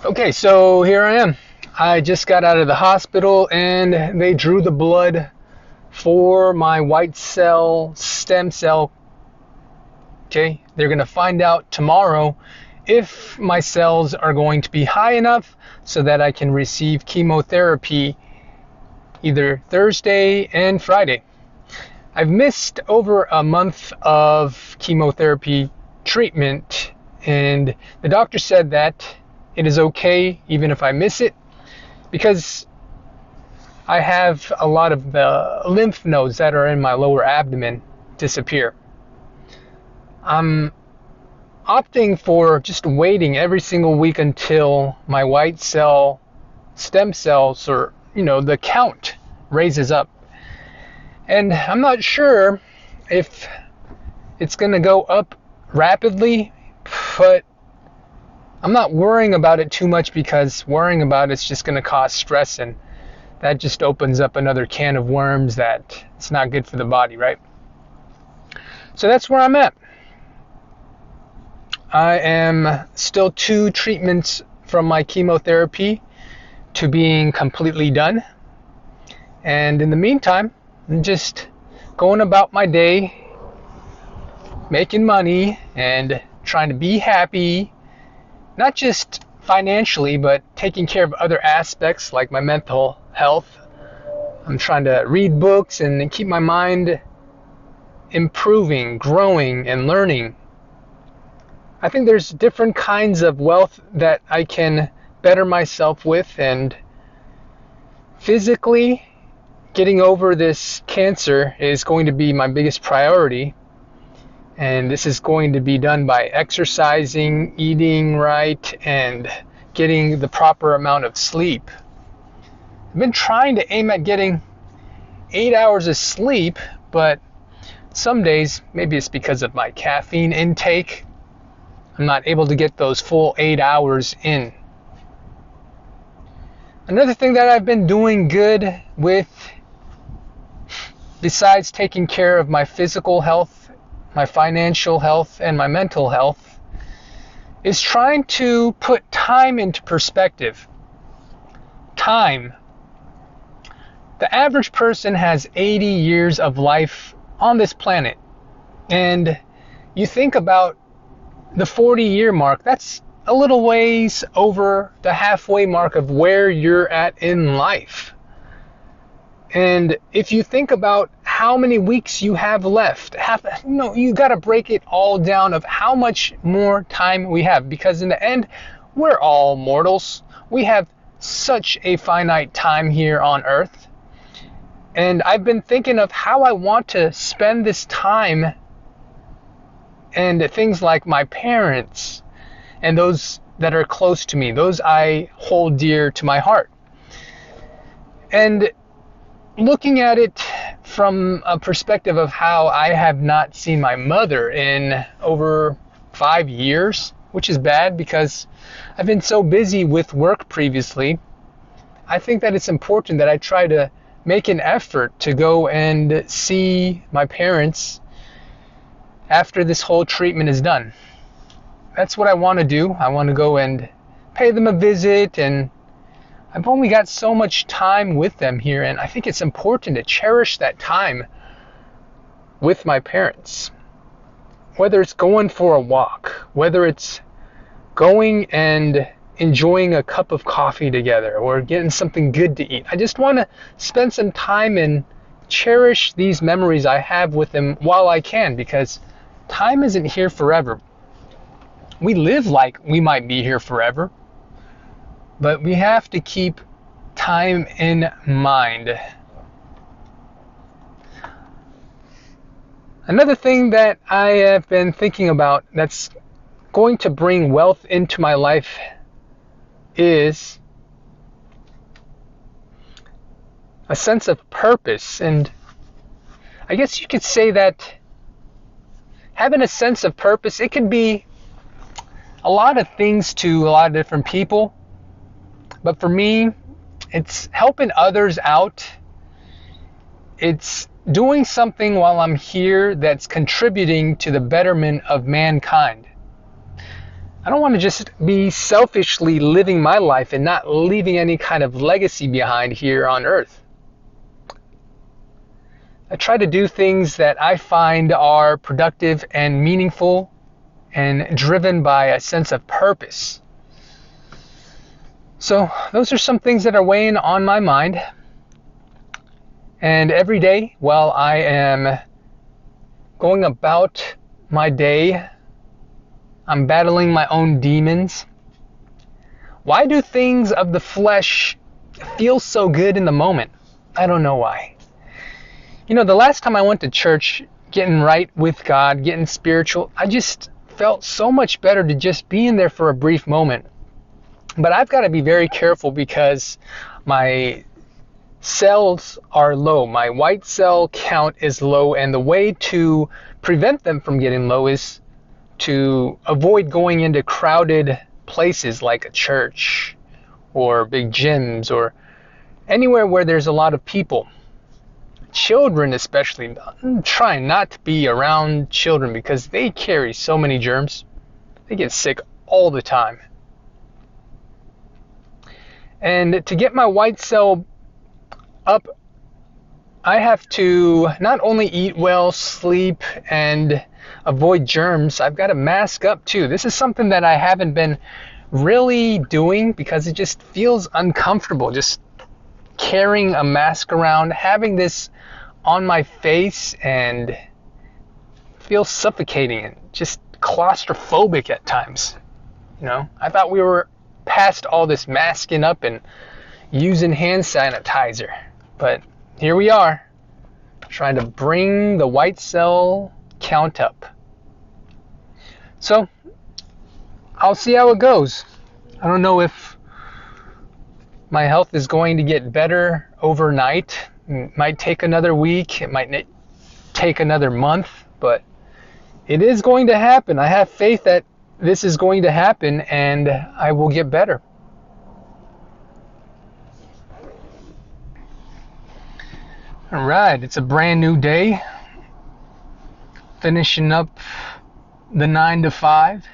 Okay, so here I am. I just got out of the hospital and they drew the blood for my white cell stem cell. Okay, they're going to find out tomorrow if my cells are going to be high enough so that I can receive chemotherapy either Thursday and Friday. I've missed over a month of chemotherapy treatment, and the doctor said that it is okay even if I miss it because I have a lot of the lymph nodes that are in my lower abdomen disappear. I'm opting for just waiting every single week until my white cell stem cells, or the count raises up. And I'm not sure if it's going to go up rapidly, but I'm not worrying about it too much because worrying about it's just going to cause stress, and that just opens up another can of worms that it's not good for the body, right? So that's where I'm at. I am still 2 treatments from my chemotherapy to being completely done. And in the meantime, I'm just going about my day, making money and trying to be happy, not just financially, but taking care of other aspects like my mental health. I'm trying to read books and keep my mind improving, growing, and learning. I think there's different kinds of wealth that I can better myself with, and physically getting over this cancer is going to be my biggest priority. And this is going to be done by exercising, eating right, and getting the proper amount of sleep. I've been trying to aim at getting 8 hours of sleep, but some days, maybe it's because of my caffeine intake, I'm not able to get those full 8 hours in. Another thing that I've been doing good with, besides taking care of my physical health, my financial health, and my mental health, is trying to put time into perspective. Time. The average person has 80 years of life on this planet. And you think about the 40-year mark, that's a little ways over the halfway mark of where you're at in life. And if you think about how many weeks you have left, you got to break it all down of how much more time we have, because in the end, we're all mortals. We have such a finite time here on Earth. And I've been thinking of how I want to spend this time, and things like my parents and those that are close to me, those I hold dear to my heart. And looking at it from a perspective of how I have not seen my mother in over 5 years, which is bad because I've been so busy with work previously, I think that it's important that I try to make an effort to go and see my parents after this whole treatment is done. That's what I want to do. I want to go and pay them a visit, and I've only got so much time with them here, and I think it's important to cherish that time with my parents. Whether it's going for a walk, whether it's going and enjoying a cup of coffee together or getting something good to eat. I just want to spend some time and cherish these memories I have with them while I can, because time isn't here forever. We live like we might be here forever, but we have to keep time in mind. Another thing that I have been thinking about that's going to bring wealth into my life is a sense of purpose. And I guess you could say that having a sense of purpose, it could be a lot of things to a lot of different people. But for me, it's helping others out. It's doing something while I'm here that's contributing to the betterment of mankind. I don't want to just be selfishly living my life and not leaving any kind of legacy behind here on earth. I try to do things that I find are productive and meaningful and driven by a sense of purpose. So those are some things that are weighing on my mind. And every day while I am going about my day, I'm battling my own demons. Why do things of the flesh feel so good in the moment? I don't know why. The last time I went to church, getting right with God, getting spiritual, I just felt so much better to just be in there for a brief moment. But I've got to be very careful because my cells are low. My white cell count is low, and the way to prevent them from getting low is to avoid going into crowded places like a church or big gyms or anywhere where there's a lot of people. Children especially, I'm trying not to be around children because they carry so many germs. They get sick all the time. And to get my white cell up, I have to not only eat well, sleep, and avoid germs, I've got to mask up too. This is something that I haven't been really doing because it just feels uncomfortable. Just carrying a mask around, having this on my face, and feels suffocating and just claustrophobic at times. I thought we were past all this masking up and using hand sanitizer, but here we are, trying to bring the white cell count up. So I'll see how it goes. I don't know if my health is going to get better overnight. It might take another week. It might take another month, but it is going to happen. I have faith that this is going to happen and I will get better. All right, it's a brand new day. Finishing up the 9 to 5.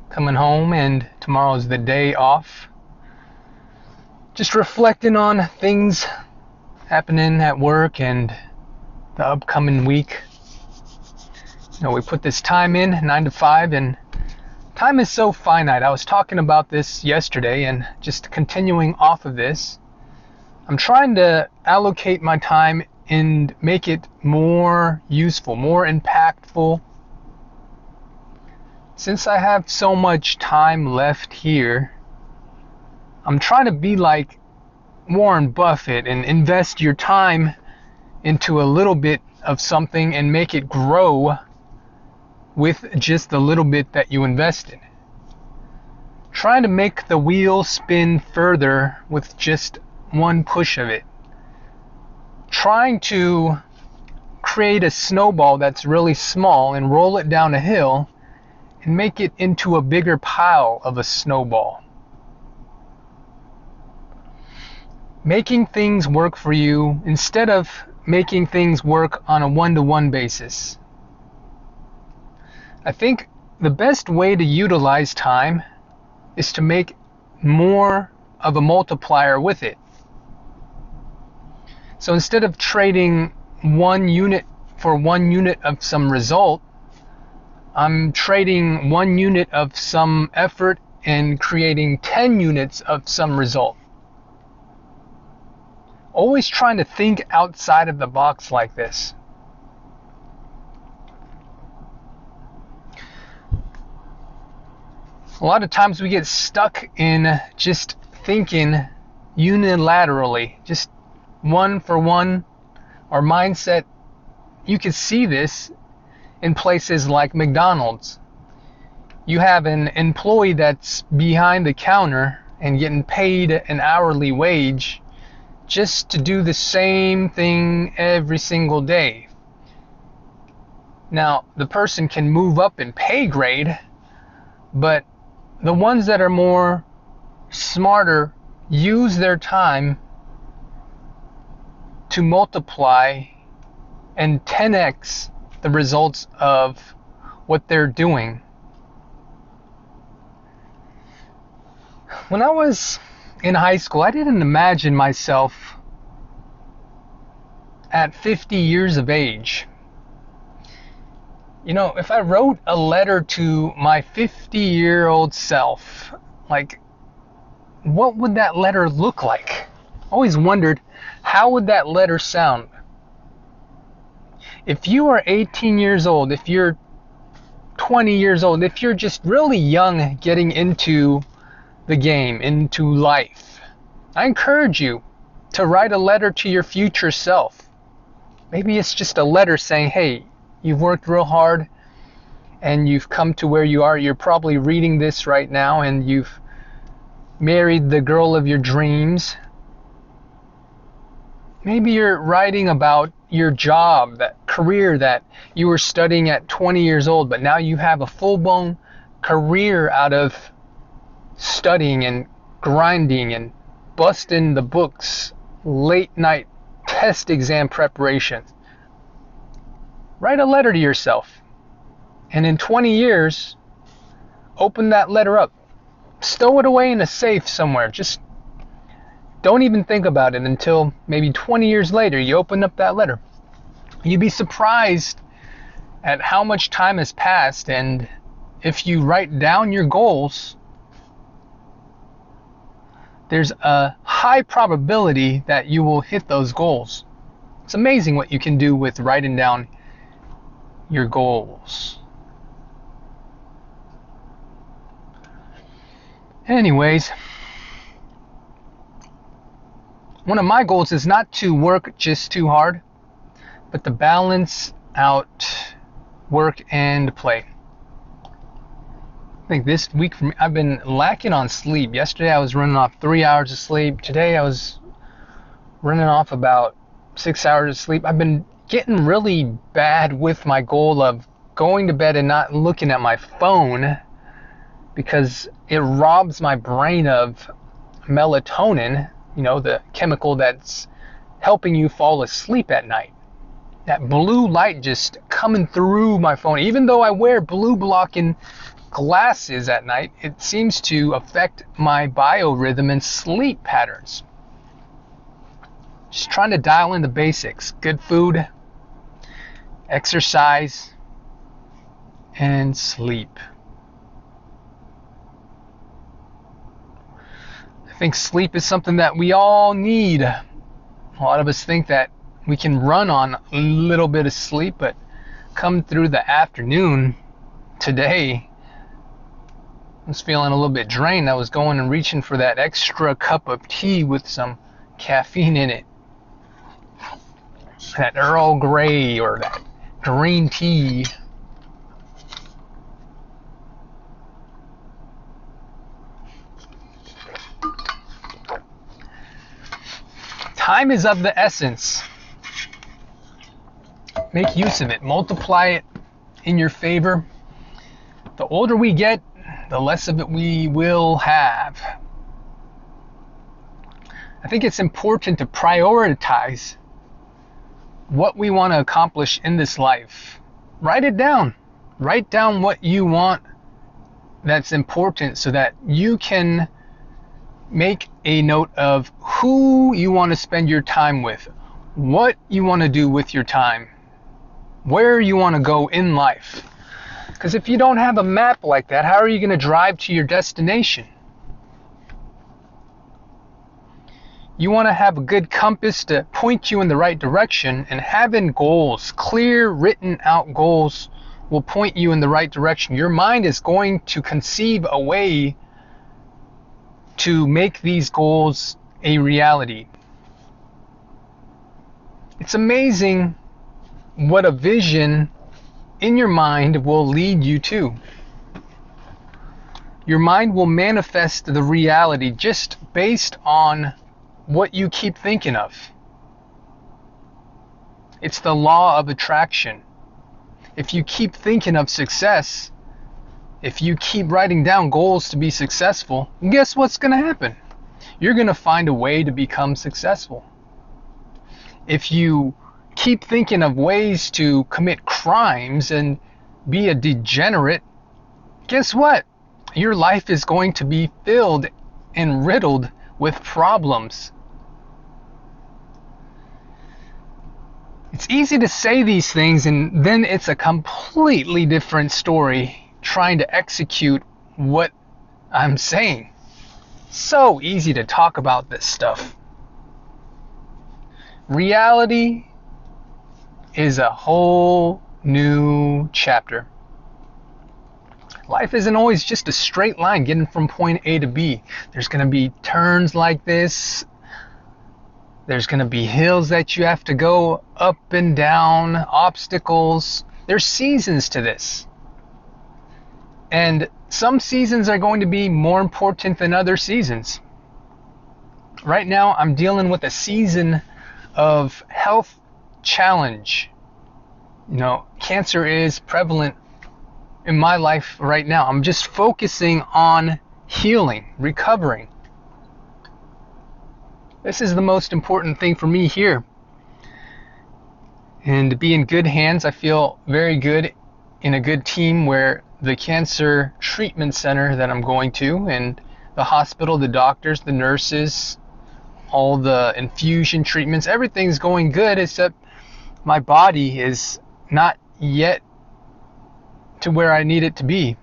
Coming home, and tomorrow's the day off. Just reflecting on things happening at work and the upcoming week. We put this time in, 9 to 5, and time is so finite. I was talking about this yesterday, and just continuing off of this, I'm trying to allocate my time and make it more useful, more impactful. Since I have so much time left here, I'm trying to be like Warren Buffett and invest your time into a little bit of something and make it grow with just the little bit that you invested. Trying to make the wheel spin further with just one push of it. Trying to create a snowball that's really small and roll it down a hill and make it into a bigger pile of a snowball. Making things work for you instead of making things work on a one-to-one basis. I think the best way to utilize time is to make more of a multiplier with it. So instead of trading 1 unit for 1 unit of some result, I'm trading 1 unit of some effort and creating 10 units of some result. Always trying to think outside of the box like this. A lot of times we get stuck in just thinking unilaterally, just one for one. Our mindset, you can see this in places like McDonald's. You have an employee that's behind the counter and getting paid an hourly wage just to do the same thing every single day. Now, the person can move up in pay grade, but the ones that are more smarter use their time to multiply and 10x the results of what they're doing. When I was in high school, I didn't imagine myself at 50 years of age. You know, if I wrote a letter to my 50-year-old self, like, what would that letter look like? I always wondered, how would that letter sound? If you are 18 years old, if you're 20 years old, if you're just really young getting into the game, into life, I encourage you to write a letter to your future self. Maybe it's just a letter saying, hey, you've worked real hard and you've come to where you are. You're probably reading this right now and you've married the girl of your dreams. Maybe you're writing about your job, that career that you were studying at 20 years old, but now you have a full-blown career out of studying and grinding and busting the books, late night test exam preparation. Write a letter to yourself. And in 20 years, open that letter up. Stow it away in a safe somewhere. Just don't even think about it until maybe 20 years later you open up that letter. You'd be surprised at how much time has passed, and if you write down your goals, there's a high probability that you will hit those goals. It's amazing what you can do with writing down your goals. Anyways, one of my goals is not to work just too hard, but to balance out work and play. I think this week for me, I've been lacking on sleep. Yesterday I was running off 3 hours of sleep. Today I was running off about 6 hours of sleep. I've been getting really bad with my goal of going to bed and not looking at my phone, because it robs my brain of melatonin, you know, the chemical that's helping you fall asleep at night. That blue light just coming through my phone. Even though I wear blue blocking glasses at night, it seems to affect my biorhythm and sleep patterns. Just trying to dial in the basics. Good food, exercise, and sleep. I think sleep is something that we all need. A lot of us think that we can run on a little bit of sleep, but come through the afternoon today, I was feeling a little bit drained. I was going and reaching for that extra cup of tea with some caffeine in it. That Earl Grey or that green tea. Time is of the essence. Make use of it. Multiply it in your favor. The older we get, the less of it we will have. I think it's important to prioritize what we want to accomplish in this life. Write it down. Write down what you want that's important so that you can make a note of who you want to spend your time with, what you want to do with your time, where you want to go in life. Because if you don't have a map like that, how are you going to drive to your destination? You want to have a good compass to point you in the right direction, and having goals, clear written out goals, will point you in the right direction. Your mind is going to conceive a way to make these goals a reality. It's amazing what a vision in your mind will lead you to. Your mind will manifest the reality just based on what you keep thinking of. It's the law of attraction. If you keep thinking of success, if you keep writing down goals to be successful, guess what's going to happen? You're going to find a way to become successful. If you keep thinking of ways to commit crimes and be a degenerate, guess what? Your life is going to be filled and riddled with problems. It's easy to say these things, and then it's a completely different story trying to execute what I'm saying. So easy to talk about this stuff. Reality is a whole new chapter. Life isn't always just a straight line getting from point A to B. There's going to be turns like this. There's going to be hills that you have to go up and down, obstacles. There's seasons to this. And some seasons are going to be more important than other seasons. Right now, I'm dealing with a season of health challenge. Cancer is prevalent in my life right now. I'm just focusing on healing, recovering. This is the most important thing for me here. And to be in good hands, I feel very good in a good team where the cancer treatment center that I'm going to, and the hospital, the doctors, the nurses, all the infusion treatments, everything's going good, except my body is not yet to where I need it to be.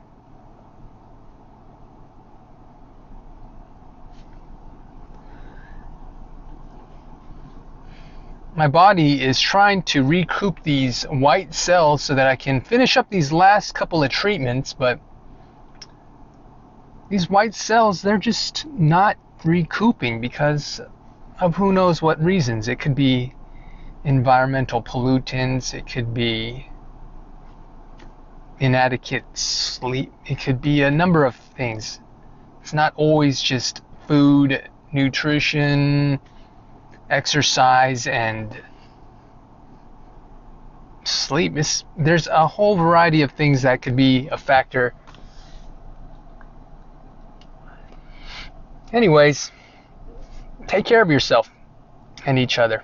My body is trying to recoup these white cells so that I can finish up these last couple of treatments, but these white cells, they're just not recouping because of who knows what reasons. It could be environmental pollutants, it could be inadequate sleep, it could be a number of things. It's not always just food, nutrition, exercise, and sleep. There's a whole variety of things that could be a factor. Anyways, take care of yourself and each other.